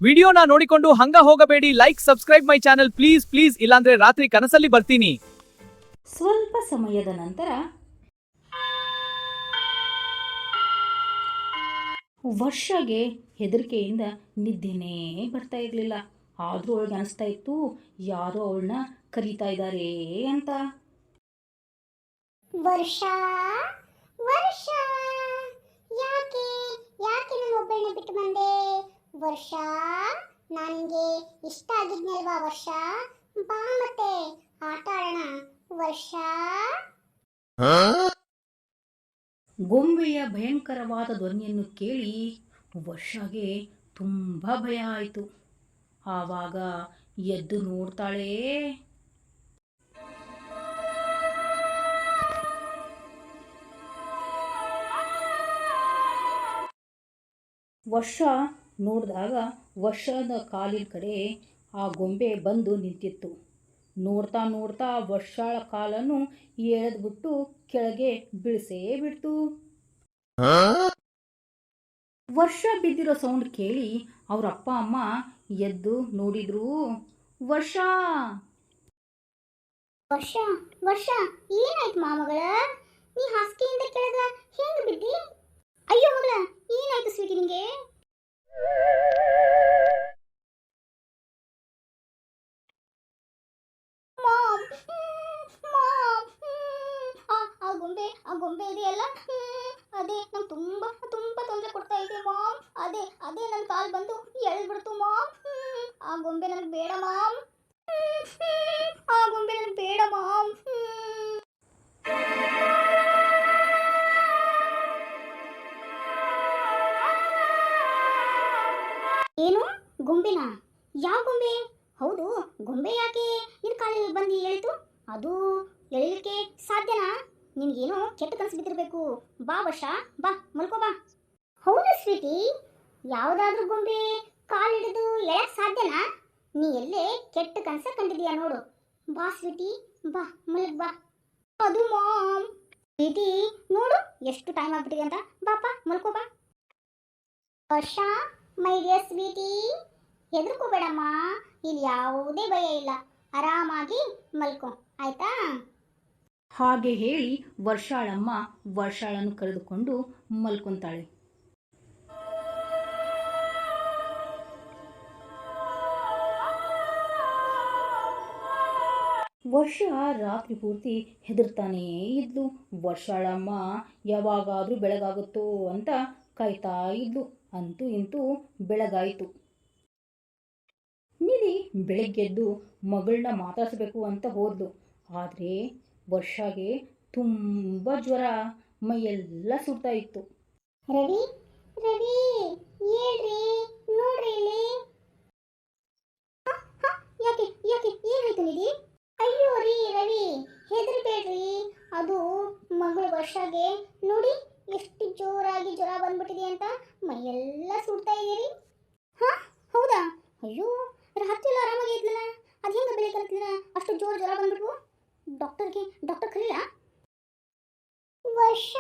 ವಿಡಿಯೋನ ನೋಡಿಕೊಂಡು ಹಂಗ ಹೋಗಬೇಡಿ. Like subscribe my channel please ಇಲ್ಲಾಂದ್ರೆ ರಾತ್ರಿ ಕನಸಲ್ಲಿ ಬರ್ತೀನಿ. ಸ್ವಲ್ಪ ಸಮಯದ ನಂತರ ವರ್ಷಗೆ ಹೆದರಿಕೆಯಿಂದ ನಿದ್ದೆನೇ ಬರ್ತಾ ಇರಲಿಲ್ಲ. ಆದರೂ ಅವಳಿಗೆ ಅನಿಸ್ತಾ ಇತ್ತು ಯಾರೋ ಅವಳನ್ನ ಕರೀತಾ ಇದ್ದಾರೆ ಅಂತ. ವರ್ಷ ವರ್ಷ ಯಾಕೆ ಯಾಕೆ ನಾನು ಒಬ್ಬಳನ್ನ ಬಿಟ್ಟು ಬಂದೆ? ವರ್ಷ ನನಗೆ ಇಷ್ಟ ಆಗಿದ್ನಲ್ವಾ? ವರ್ಷ ಬಾ ಮತ್ತೆ ಆಟ ಆಡೋಣ. ವರ್ಷ ಗೊಂಬೆಯ ಭಯಂಕರವಾದ ಧ್ವನಿಯನ್ನು ಕೇಳಿ ವರ್ಷಗೆ ತುಂಬ ಭಯ ಆಯಿತು. ಆವಾಗ ಎದ್ದು ನೋಡ್ತಾಳೆ. ವರ್ಷ ನೋಡಿದಾಗ ವರ್ಷದ ಕಾಲಿನ ಕಡೆ ಆ ಗೊಂಬೆ ಬಂದು ನಿಂತಿತ್ತು. ನೋಡ್ತಾ ನೋಡ್ತಾ ವರ್ಷಳ ಕಾಲನ್ನು ಎಳೆದ್ಬಿಟ್ಟು ಕೆಳಗೆ ಬೀಳಿಸೇ ಬಿಡ್ತು. ವರ್ಷ ಬಿದ್ದಿರೋ ಸೌಂಡ್ ಕೇಳಿ ಅವ್ರ ಅಪ್ಪ ಅಮ್ಮ ಎದ್ದು ನೋಡಿದ್ರು. ವರ್ಷ ವರ್ಷ ವರ್ಷ ಏನಾಯ್ತು ಮಾಮಗಳ? ನೀ ಹಾಸಿಗೆಯಿಂದ ಕೆಳಗ ಹೆಂಗ್ ಬಿದ್ದಿ? ಅಯ್ಯೋ ಮಗಳ, ಏನಾಯ್ತು ಸ್ವೀಟಿ ನಿಂಗೆ? ಆ ಗೊಂಬೆ ಇದೆಯಲ್ಲ, ಅದೇ ನಂಗೆ ತುಂಬಾ ತುಂಬಾ ತೊಂದರೆ ಕೊಡ್ತಾ ಇದೆ ಮಾಮ್. ಅದೇ ನನ್ನ ಕಾಲ್ ಬಂದು ಎಳೆದ್ಬಿಡ್ತು ಮಾಮ್. ಆ ಗೊಂಬೆ ನನಗೆ ಬೇಡ ಮಾಮ್. ಆ ಗೊಂಬೆ ನನಗೆ ಬೇಡ ಮಾಮ್. ಏನು ಗೊಂಬೆನಾ? ಯಾವ ಗೊಂಬೆ? ಹೌದು, ಗೊಂಬೆ ಯಾಕೆ ನಿನ್ನ ಕಾಲಿಗೆ ಬಂದು ಎಳಿತು? ಅದು ಎಳಿಲಿಕ್ಕೆ ಸಾಧ್ಯನಾ? ನಿನಗೇನು ಕೆಟ್ಟ ಕನಸು ಬಿದ್ದಿರಬೇಕು. ಬಾ ವರ್ಷ, ಬಾ ಮಲ್ಕೋ ಬಾ. ಹೌದು ಸ್ವೀಟಿ, ಯಾವುದಾದ್ರೂ ಗೊಂಬೆ ಕಾಲಿಡಿದು ಎಳಕ್ ಸಾಧ್ಯನಾ? ನೀ ಎಲ್ಲೇ ಕೆಟ್ಟ ಕನಸ ಕಂಡಿದೀಯಾ ನೋಡು. ಬಾ ಸ್ವೀಟಿ, ಬಾ ಮಲಗ್ ಬಾ. ಅದು ಮಾಮ್. ಸ್ವೀಟಿ ನೋಡು ಎಷ್ಟು ಟೈಮ್ ಆಗ್ಬಿಟ್ಟಿದೆ ಅಂತ. ಬಾಪ ಮಲ್ಕೋ ಬಾ. ವರ್ಷ ಮೈ ಡಿಯರ್ ಸ್ವೀಟಿ, ಹೆದರ್ಕೋಬೇಡಮ್ಮ. ಇಲ್ಲಿ ಯಾವುದೇ ಭಯ ಇಲ್ಲ. ಆರಾಮಾಗಿ ಮಲ್ಕೋ, ಆಯ್ತಾ? ಹಾಗೆ ಹೇಳಿ ವರ್ಷಾಳಮ್ಮ ವರ್ಷಾಳನ್ನು ಕರೆದುಕೊಂಡು ಮಲ್ಕೊಂತಾಳೆ. ವರ್ಷ ರಾತ್ರಿ ಪೂರ್ತಿ ಹೆದರ್ತಾನೇ ಇದ್ಲು. ವರ್ಷಾಳಮ್ಮ ಯಾವಾಗಾದ್ರೂ ಬೆಳಗಾಗುತ್ತೋ ಅಂತ ಕಾಯ್ತಾ ಇದ್ಲು. ಅಂತೂ ಇಂತೂ ಬೆಳಗಾಯಿತು. ನಿಧಿ ಬೆಳಗ್ಗೆದ್ದು ಮಗಳನ್ನ ಮಾತಾಡಿಸ್ಬೇಕು ಅಂತ ಹೋದ್ಲು. ಆದರೆ ವರ್ಷಗೆ ತುಂಬ ಜ್ವರ, ಮೈಯೆಲ್ಲ ಸುಡ್ತಾ ಇತ್ತು. ರವಿ ರವಿ ಹೇಳ್ರಿ, ನೋಡ್ರಿ ಇಲ್ಲಿ. ಯಾಕೆ ಯಾಕೆ ಏನಾಯ್ತು ನಿಧಿ? ಅಯ್ಯೋ ರೀ ರವಿ, ಹೆದರ್ಬೇಡ್ರಿ. ಅದು ಮಗಳು ವರ್ಷಗೆ ನೋಡಿ ಎಷ್ಟು ಜೋರಾಗಿ ಜ್ವರ ಬಂದ್ಬಿಟ್ಟಿದೆ ಅಂತ. ಮೈಯೆಲ್ಲ ಸುಡ್ತಾ ಇದೀರಿ. ಹಾ ಹೌದಾ? ಅಯ್ಯೋ, ರಾತ್ರಿ ಎಲ್ಲ ಆರಾಮಾಗಿ ಇದ್ಲಲ್ಲ, ಅದು ಹೆಂಗ ಬೆಳೆ ಕಲಿತಿಲ್ಲ ಅಷ್ಟು ಜೋರು ಜ್ವರ ಬಂದ್ಬಿಟ್ವು? ಡಾಕ್ಟರ್ ಕರೀಲ? ವರ್ಷ